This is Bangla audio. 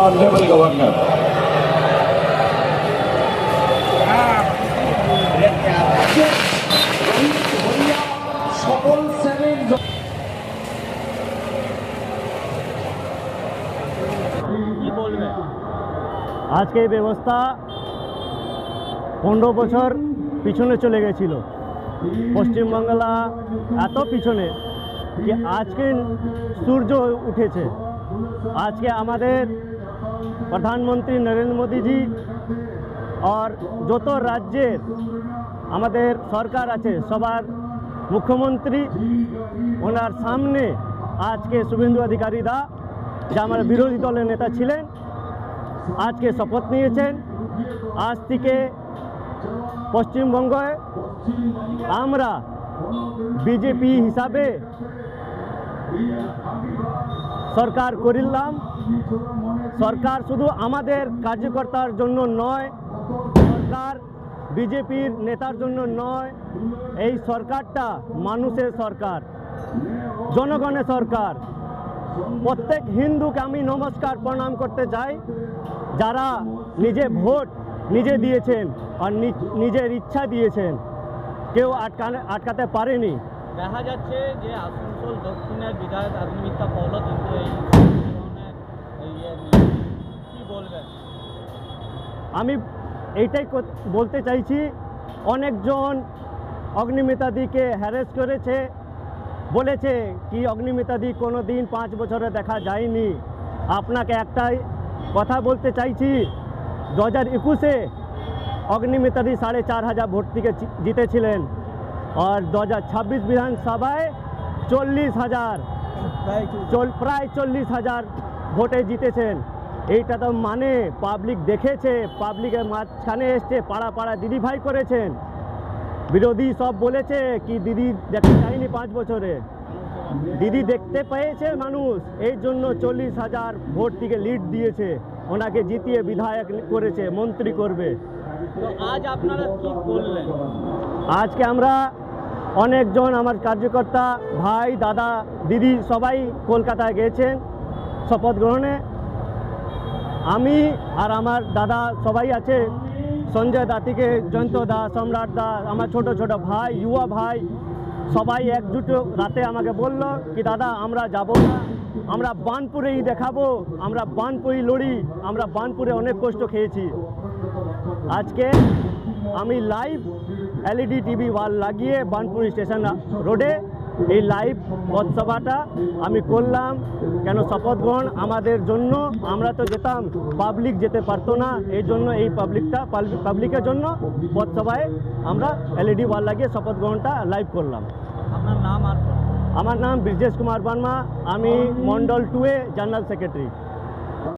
Honorable Governor. সকল শ্রেণীর কি বলবেন? আজকে এই ব্যবস্থা 15 বছর পিছনে চলে গেছিল। পশ্চিমবাংলা এত পিছনে যে আজকে সূর্য উঠেছে। আজকে আমাদের প্রধানমন্ত্রী নরেন্দ্র মোদীজি আর যত রাজ্যের আমাদের সরকার আছে সবার মুখ্যমন্ত্রী ওনার সামনে আজকে শুভেন্দু অধিকারী দা যে আমার বিরোধী দলের নেতা ছিলেন আজকে শপথ নিয়েছেন। আজ থেকে পশ্চিমবঙ্গে আমরা বিজেপি হিসাবে সরকার করিলাম। সরকার শুধু আমাদের কার্যকর্তার জন্য নয়, সরকার বিজেপির নেতার জন্য নয়, এই সরকারটা মানুষের সরকার, জনগণের সরকার। প্রত্যেক হিন্দুকে আমি নমস্কার প্রণাম করতে চাই যারা নিজে ভোট নিজে দিয়েছেন আর নিজের ইচ্ছা দিয়েছেন, কেউ আটকাতে পারেনি। দেখা যাচ্ছে যে আসানসোল দক্ষিণের বিধায়ক অগ্নিমিত্রা পৌল কিন্তু কি বলবেন? আমি এইটাই বলতে চাইছি, অনেকজন অগ্নিমিত্রাদিকে হ্যারাস করেছে, বলেছে কি অগ্নিমিত্রাদি কোনো দিন 5 বছরে দেখা যায়নি। আপনাকে একটাই কথা বলতে চাইছি, 2021-এ অগ্নিমিত্রাদি 4,500 ভোট থেকে জিতেছিলেন আর 2026 বিধানসভায় 40,000 প্রায় 40,000 ভোটে জিতেছেন। এইটা তো মানে পাবলিক দেখেছে, পাবলিকের মাঝখানে এসছে, পাড়া পাড়া দিদিভাই করেছেন। বিরোধী সব বলেছে কি দিদি দেখতে চাইনি 5 বছরে, দিদি দেখতে পেয়েছে মানুষ, এই জন্য 40,000 ভোট থেকে লিড দিয়েছে, ওনাকে জিতিয়ে বিধায়ক করেছে, মন্ত্রী করবে। তো আজ আপনারা কি করলেন? আজকে আমরা অনেকজন আমার কার্যকর্তা ভাই দাদা দিদি সবাই কলকাতায় গেছেন শপথ গ্রহণে। আমি আর আমার দাদা সবাই আছে, সঞ্জয় দা থেকে জয়ন্ত দা, সম্রাট দা, আমার ছোট ছোট ভাই, যুবা ভাই, সবাই একজুট রাতে আমাকে বলল কি দাদা আমরা যাব না, আমরা বানপুরেই দেখাবো, আমরা বানপুরেই লড়ি, আমরা বানপুরে অনেক কষ্ট খেয়েছি। আজকে আমি লাইভ এলইডি টিভি ওয়াল লাগিয়ে বানপুর স্টেশন রোডে এই লাইভ পথসভাটা আমি করলাম। কেন শপথ গ্রহণ আমাদের জন্য, আমরা তো যেতাম, পাবলিক যেতে পারতো না, এই জন্য এই পাবলিকের জন্য পথসভায় আমরা এলইডি ওয়াল লাগিয়ে শপথ গ্রহণটা লাইভ করলাম। আপনার নাম আর? আমার নাম ব্রিজেশ কুমার বর্মা, আমি মন্ডল 2-এ জেনারেল সেক্রেটারি।